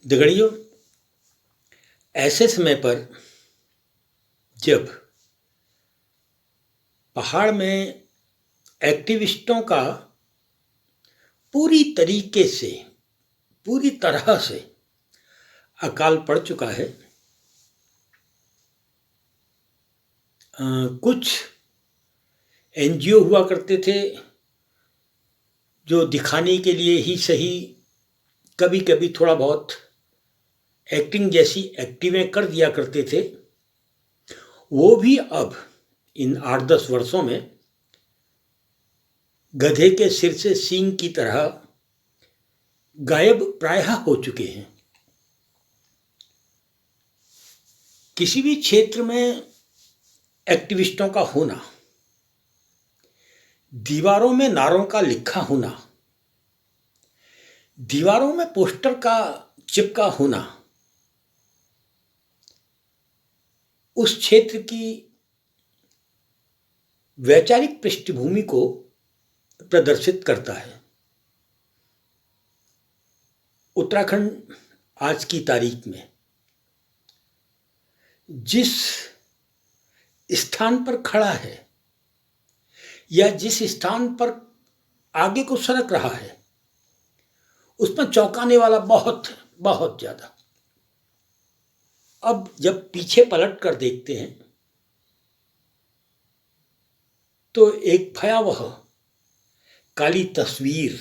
दगड़ियों, ऐसे समय पर जब पहाड़ में एक्टिविस्टों का पूरी तरह से अकाल पड़ चुका है, कुछ एनजीओ हुआ करते थे जो दिखाने के लिए ही सही कभी कभी थोड़ा बहुत एक्टिंग जैसी एक्टिवें कर दिया करते थे। वो भी अब इन 8-10 वर्षों में गधे के सिर से सींग की तरह गायब प्रायः हो चुके हैं। किसी भी क्षेत्र में एक्टिविस्टों का होना, दीवारों में नारों का लिखा होना, दीवारों में पोस्टर का चिपका होना उस क्षेत्र की वैचारिक पृष्ठभूमि को प्रदर्शित करता है। उत्तराखंड आज की तारीख में जिस स्थान पर खड़ा है या जिस स्थान पर आगे को सरक रहा है, उसमें चौंकाने वाला बहुत बहुत ज्यादा। अब जब पीछे पलट कर देखते हैं तो एक भयावह काली तस्वीर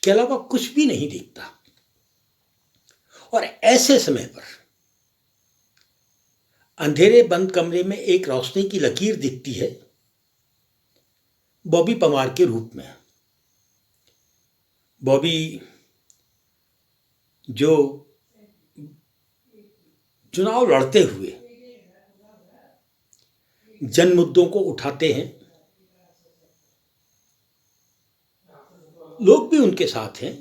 के अलावा कुछ भी नहीं दिखता। और ऐसे समय पर अंधेरे बंद कमरे में एक रोशनी की लकीर दिखती है, बॉबी पवार के रूप में। बॉबी जो चुनाव लड़ते हुए जन मुद्दों को उठाते हैं, लोग भी उनके साथ हैं।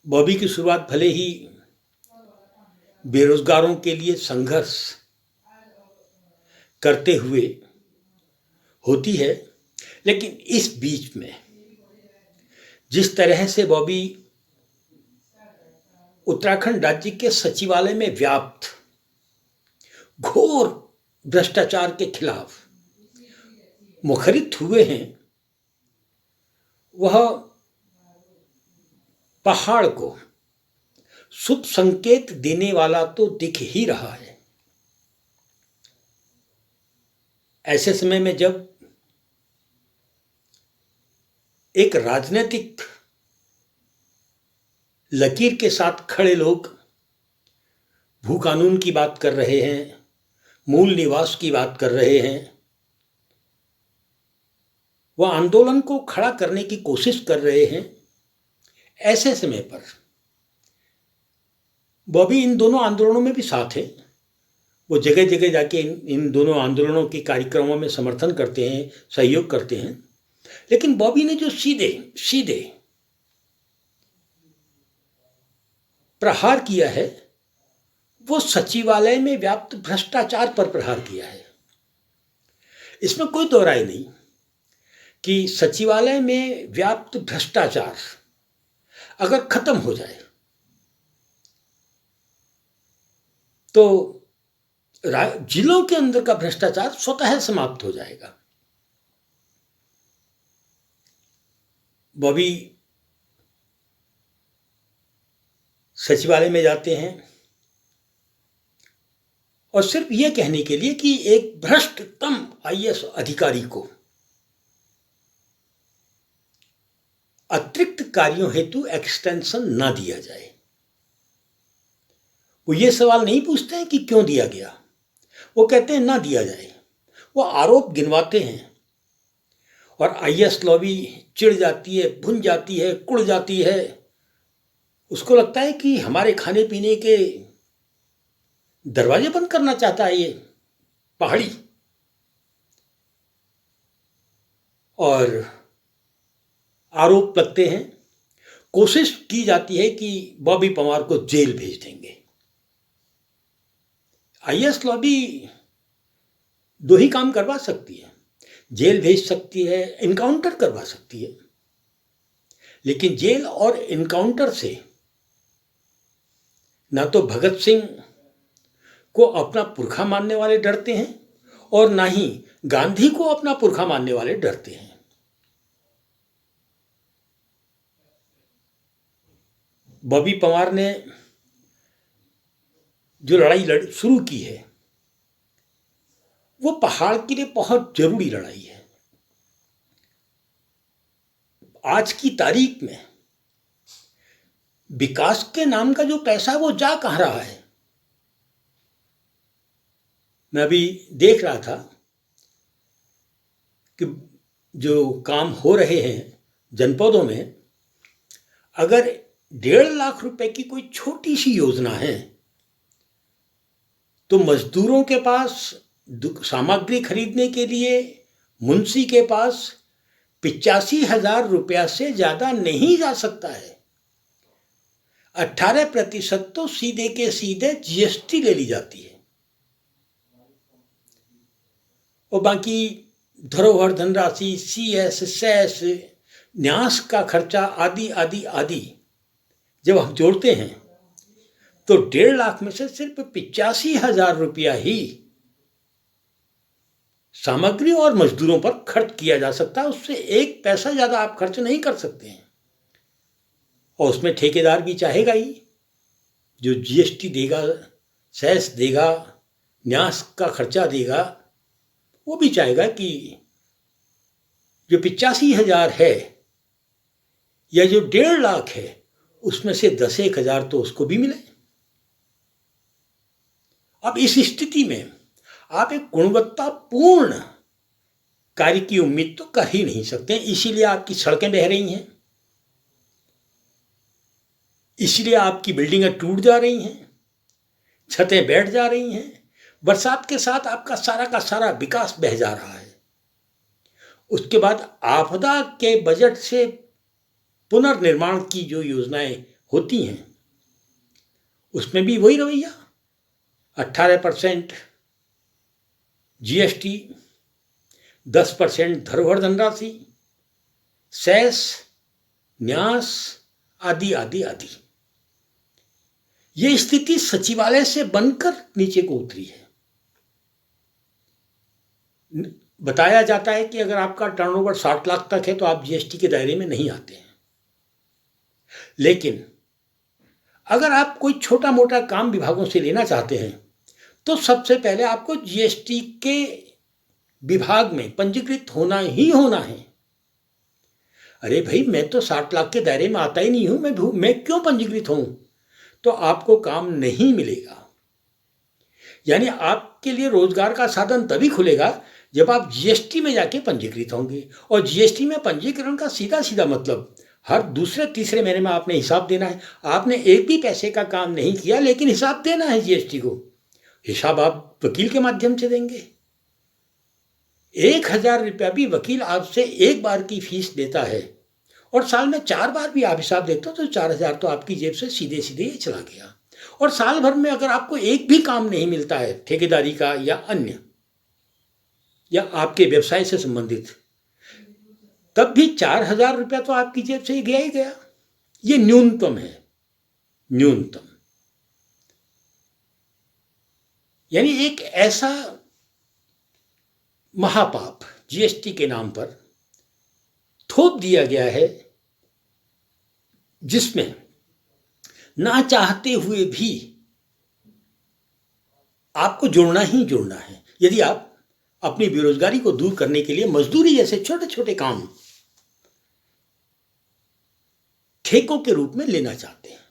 बॉबी की शुरुआत भले ही बेरोजगारों के लिए संघर्ष करते हुए होती है, लेकिन इस बीच में जिस तरह से बॉबी उत्तराखंड राज्य के सचिवालय में व्याप्त घोर भ्रष्टाचार के खिलाफ मुखरित हुए हैं, वह पहाड़ को शुभ संकेत देने वाला तो दिख ही रहा है। ऐसे समय में जब एक राजनीतिक लकीर के साथ खड़े लोग भू कानून की बात कर रहे हैं, मूल निवास की बात कर रहे हैं, वह आंदोलन को खड़ा करने की कोशिश कर रहे हैं, ऐसे समय पर बॉबी इन दोनों आंदोलनों में भी साथ है। वो जगह जगह जाके इन दोनों आंदोलनों के कार्यक्रमों में समर्थन करते हैं, सहयोग करते हैं। लेकिन बॉबी ने जो सीधे प्रहार किया है, वो सचिवालय में व्याप्त भ्रष्टाचार पर प्रहार किया है। इसमें कोई दो राय नहीं कि सचिवालय में व्याप्त भ्रष्टाचार अगर खत्म हो जाए तो जिलों के अंदर का भ्रष्टाचार स्वतः समाप्त हो जाएगा। बॉबी सचिवालय में जाते हैं और सिर्फ यह कहने के लिए कि एक भ्रष्टतम आईएएस अधिकारी को अतिरिक्त कार्यों हेतु एक्सटेंशन ना दिया जाए। वो ये सवाल नहीं पूछते हैं कि क्यों दिया गया, वो कहते हैं ना दिया जाए। वो आरोप गिनवाते हैं और आईएएस लॉबी चिढ़ जाती है, भुन जाती है, कुड़ जाती है। उसको लगता है कि हमारे खाने पीने के दरवाजे बंद करना चाहता है ये पहाड़ी। और आरोप लगते हैं, कोशिश की जाती है कि बॉबी पवार को जेल भेज देंगे। आईएएस लॉबी दो ही काम करवा सकती है, जेल भेज सकती है, इनकाउंटर करवा सकती है। लेकिन जेल और इनकाउंटर से ना तो भगत सिंह को अपना पुरखा मानने वाले डरते हैं और ना ही गांधी को अपना पुरखा मानने वाले डरते हैं। बॉबी पवार ने जो लड़ाई शुरू की है वो पहाड़ के लिए बहुत जरूरी लड़ाई है। आज की तारीख में विकास के नाम का जो पैसा है वो जा कहाँ रहा है। मैं अभी देख रहा था कि जो काम हो रहे हैं जनपदों में, अगर 1.5 लाख रुपए की कोई छोटी सी योजना है तो मजदूरों के पास सामग्री खरीदने के लिए मुंशी के पास 85,000 रुपया से ज्यादा नहीं जा सकता है। 18% तो सीधे के सीधे जीएसटी ले ली जाती है और बाकी धरोहर धनराशि, सीएस, सेस, न्यास का खर्चा आदि आदि आदि जब हम जोड़ते हैं तो 1.5 लाख में से सिर्फ 85,000 रुपया ही सामग्री और मजदूरों पर खर्च किया जा सकता है। उससे एक पैसा ज्यादा आप खर्च नहीं कर सकते हैं। और उसमें ठेकेदार भी चाहेगा ही, जो जीएसटी देगा, सेस देगा, न्यास का खर्चा देगा, वो भी चाहेगा कि जो 85,000 है या जो 1.5 लाख है उसमें से 10,000 तो उसको भी मिले। अब इस स्थिति में आप एक गुणवत्तापूर्ण कार्य की उम्मीद तो कर ही नहीं सकते। इसीलिए आपकी सड़कें बह रही हैं, इसलिए आपकी बिल्डिंगें टूट जा रही हैं, छतें बैठ जा रही हैं। बरसात के साथ आपका सारा का सारा विकास बह जा रहा है। उसके बाद आपदा के बजट से पुनर्निर्माण की जो योजनाएं होती हैं उसमें भी वही रवैया, 18% जीएसटी, 10% धरोहर धनराशि, सेस, न्यास आदि आदि आदि। ये स्थिति सचिवालय से बनकर नीचे को उतरी है। बताया जाता है कि अगर आपका टर्नओवर 60 लाख तक है तो आप जीएसटी के दायरे में नहीं आते हैं। लेकिन अगर आप कोई छोटा मोटा काम विभागों से लेना चाहते हैं तो सबसे पहले आपको जीएसटी के विभाग में पंजीकृत होना ही होना है। अरे भाई, मैं तो 60 लाख के दायरे में आता ही नहीं हूं, मैं क्यों पंजीकृत हूं? तो आपको काम नहीं मिलेगा। यानी आपके लिए रोजगार का साधन तभी खुलेगा जब आप जीएसटी में जाके पंजीकृत होंगे। और जीएसटी में पंजीकरण का सीधा सीधा मतलब हर दूसरे तीसरे महीने में आपने हिसाब देना है। आपने एक भी पैसे का काम नहीं किया लेकिन हिसाब देना है जीएसटी को। हिसाब आप वकील के माध्यम से देंगे। 1,000 रुपया भी वकील आपसे एक बार की फीस देता है और साल में 4 बार भी आप हिसाब देते हो तो 4,000 तो आपकी जेब से सीधे सीधे ही चला गया। और साल भर में अगर आपको एक भी काम नहीं मिलता है ठेकेदारी का या अन्य या आपके व्यवसाय से संबंधित, तब भी 4,000 रुपया तो आपकी जेब से गया ही गया। ये न्यूनतम है, न्यूनतम। यानी एक ऐसा महापाप जीएसटी के नाम पर थोप दिया गया है जिसमें ना चाहते हुए भी आपको जोड़ना ही जोड़ना है। यदि आप अपनी बेरोजगारी को दूर करने के लिए मजदूरी जैसे छोटे छोटे काम ठेकों के रूप में लेना चाहते हैं।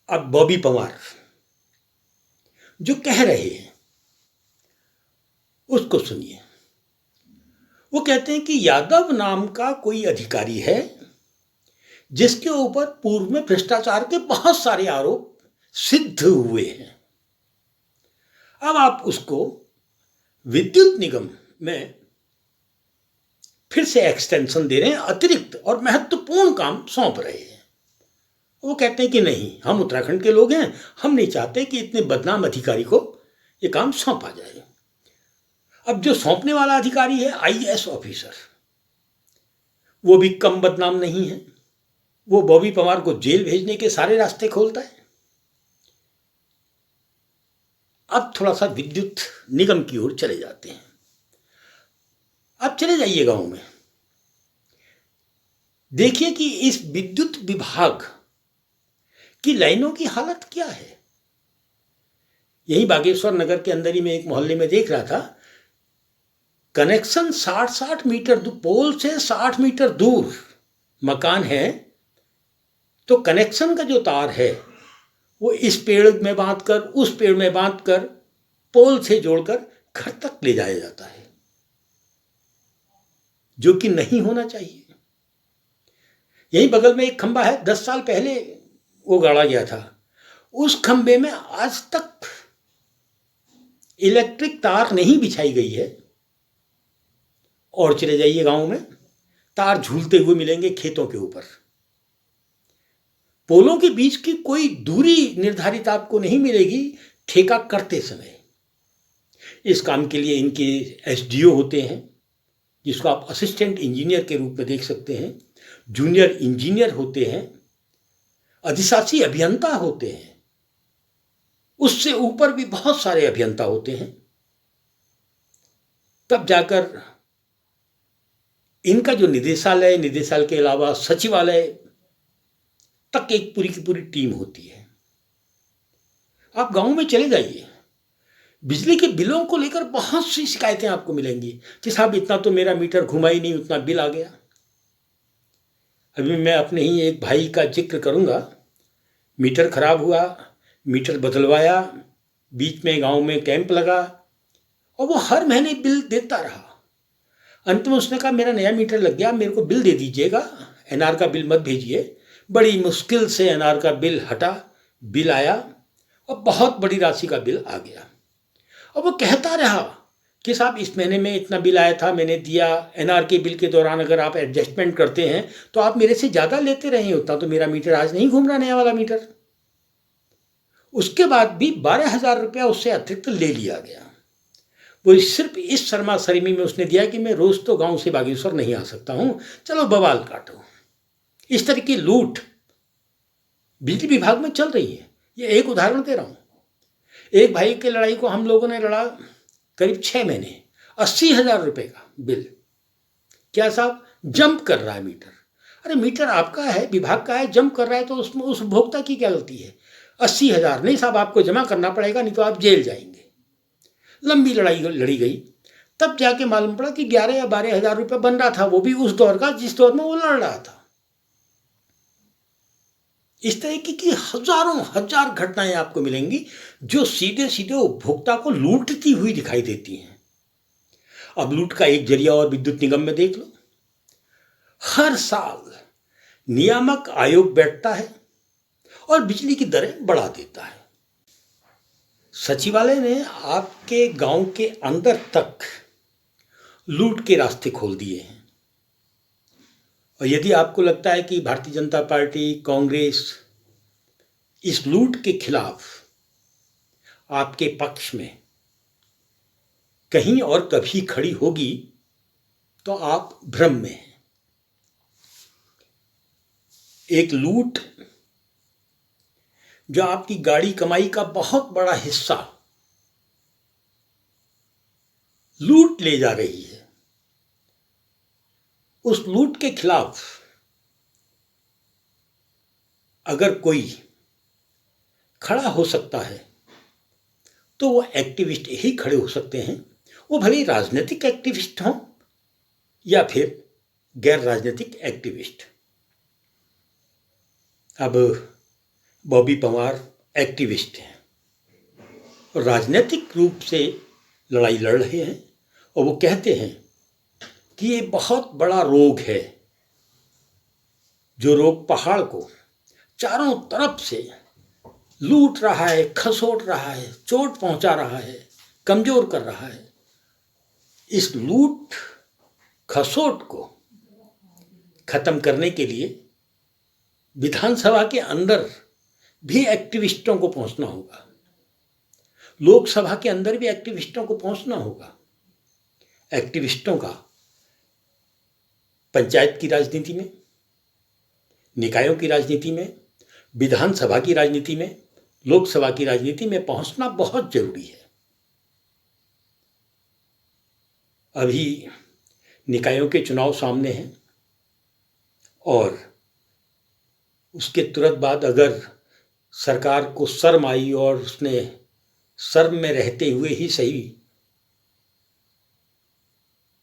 अब बॉबी पवार जो कह रहे हैं उसको सुनिए। वो कहते हैं कि यादव नाम का कोई अधिकारी है जिसके ऊपर पूर्व में भ्रष्टाचार के बहुत सारे आरोप सिद्ध हुए हैं। अब आप उसको विद्युत निगम में फिर से एक्सटेंशन दे रहे हैं, अतिरिक्त और महत्वपूर्ण काम सौंप रहे हैं। वो कहते हैं कि नहीं, हम उत्तराखंड के लोग हैं, हम नहीं चाहते कि इतने बदनाम अधिकारी को ये काम सौंपा जाए। अब जो सौंपने वाला अधिकारी है आईएएस ऑफिसर, वो भी कम बदनाम नहीं है। वो बॉबी पवार को जेल भेजने के सारे रास्ते खोलता है। अब थोड़ा सा विद्युत निगम की ओर चले जाते हैं। अब चले जाइए गांव में, देखिए कि इस विद्युत विभाग की लाइनों की हालत क्या है। यही बागेश्वर नगर के अंदर ही मैं एक मोहल्ले में देख रहा था, कनेक्शन 60-60 मीटर पोल से 60 मीटर दूर मकान है, तो कनेक्शन का जो तार है वो इस पेड़ में बांध कर उस पेड़ में बांध कर पोल से जोड़कर घर तक ले जाया जाता है, जो कि नहीं होना चाहिए। यही बगल में एक खंबा है, 10 साल पहले वो गाड़ा गया था। उस खंबे में आज तक इलेक्ट्रिक तार नहीं बिछाई गई है। और चले जाइए गांव में, तार झूलते हुए मिलेंगे खेतों के ऊपर। पोलों के बीच की कोई दूरी निर्धारित आपको नहीं मिलेगी ठेका करते समय। इस काम के लिए इनके एसडीओ होते हैं, जिसको आप असिस्टेंट इंजीनियर के रूप में देख सकते हैं, जूनियर इंजीनियर होते हैं, अधिशासी अभियंता होते हैं, उससे ऊपर भी बहुत सारे अभियंता होते हैं। तब जाकर इनका जो निदेशालय के अलावा सचिवालय तक एक पूरी की पूरी टीम होती है। आप गांव में चले जाइए, बिजली के बिलों को लेकर बहुत सी शिकायतें आपको मिलेंगी कि साहब इतना तो मेरा मीटर घुमा ही नहीं, उतना बिल आ गया। अभी मैं अपने ही एक भाई का जिक्र करूंगा। मीटर खराब हुआ, मीटर बदलवाया, बीच में गांव में कैंप लगा और वो हर महीने बिल देता रहा। अंत में उसने कहा मेरा नया मीटर लग गया, मेरे को बिल दे दीजिएगा, एनआर का बिल मत भेजिए। बड़ी मुश्किल से एनआर का बिल हटा, बिल आया और बहुत बड़ी राशि का बिल आ गया। और वो कहता रहा कि साहब इस महीने में इतना बिल आया था, मैंने दिया। एनआर के बिल के दौरान अगर आप एडजस्टमेंट करते हैं तो आप मेरे से ज़्यादा लेते रहे, उतना तो मेरा मीटर आज नहीं घूम रहा, नया वाला मीटर। उसके बाद भी 12,000 रुपया उससे अतिरिक्त ले लिया गया। वो सिर्फ इस शर्मा शर्मी में उसने दिया कि मैं रोज़ तो गांव से बागेश्वर नहीं आ सकता हूँ, चलो बवाल काटो। इस तरह की लूट बिजली विभाग में चल रही है। ये एक उदाहरण दे रहा हूँ। एक भाई की लड़ाई को हम लोगों ने लड़ा करीब 6 महीने, 80,000 रुपये का बिल। क्या साहब, जंप कर रहा है मीटर। अरे मीटर आपका है, विभाग का है, जंप कर रहा है तो उसमें उस उपभोक्ता की क्या गलती है। 80,000 नहीं साहब, आपको जमा करना पड़ेगा, नहीं तो आप जेल जाएंगे। लंबी लड़ाई लड़ी गई, तब जाके मालूम पड़ा कि 11 या 12,000 रुपये बन रहा था, वो भी उस दौर का जिस दौर में वो लड़ रहा था। इस तरह की हजारों हजार घटनाएं आपको मिलेंगी जो सीधे सीधे उपभोक्ता को लूटती हुई दिखाई देती हैं। अब लूट का एक जरिया और विद्युत निगम में देख लो। हर साल नियामक आयोग बैठता है और बिजली की दरें बढ़ा देता है। सचिवालय ने आपके गांव के अंदर तक लूट के रास्ते खोल दिए हैं। और यदि आपको लगता है कि भारतीय जनता पार्टी, कांग्रेस इस लूट के खिलाफ आपके पक्ष में कहीं और कभी खड़ी होगी, तो आप भ्रम में हैं। एक लूट जो आपकी गाड़ी कमाई का बहुत बड़ा हिस्सा लूट ले जा रही है, उस लूट के खिलाफ अगर कोई खड़ा हो सकता है तो वो एक्टिविस्ट ही खड़े हो सकते हैं। वो भले ही राजनीतिक एक्टिविस्ट हों या फिर गैर राजनीतिक एक्टिविस्ट। अब बॉबी पवार एक्टिविस्ट हैं और राजनीतिक रूप से लड़ाई लड़ रहे हैं, और वो कहते हैं कि ये बहुत बड़ा रोग है, जो रोग पहाड़ को चारों तरफ से लूट रहा है, खसोट रहा है, चोट पहुंचा रहा है, कमजोर कर रहा है। इस लूट खसोट को खत्म करने के लिए विधानसभा के अंदर भी एक्टिविस्टों को पहुंचना होगा, लोकसभा के अंदर भी एक्टिविस्टों को पहुंचना होगा। एक्टिविस्टों का पंचायत की राजनीति में, निकायों की राजनीति में, विधानसभा की राजनीति में, लोकसभा की राजनीति में पहुंचना बहुत जरूरी है। अभी निकायों के चुनाव सामने हैं और उसके तुरंत बाद अगर सरकार को शर्म आई और उसने शर्म में रहते हुए ही सही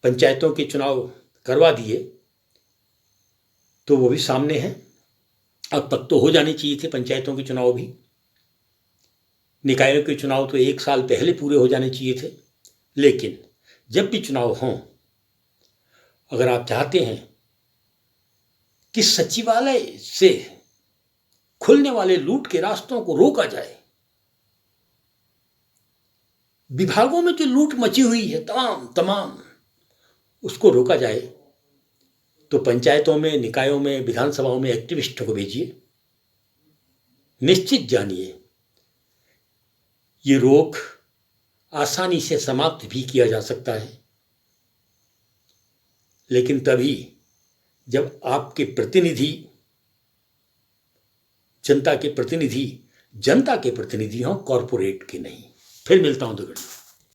पंचायतों के चुनाव करवा दिए तो वो भी सामने हैं। अब तक तो हो जाने चाहिए थे पंचायतों के चुनाव भी, निकायों के चुनाव तो 1 साल पहले पूरे हो जाने चाहिए थे। लेकिन जब भी चुनाव हों, अगर आप चाहते हैं कि सचिवालय से खुलने वाले लूट के रास्तों को रोका जाए, विभागों में जो लूट मची हुई है तमाम उसको रोका जाए, तो पंचायतों में, निकायों में, विधानसभाओं में एक्टिविस्टों को भेजिए। निश्चित जानिए ये रोक आसानी से समाप्त भी किया जा सकता है, लेकिन तभी जब आपके प्रतिनिधि, जनता के प्रतिनिधि हों, कॉरपोरेट के नहीं। फिर मिलता हूं 2 घंटे।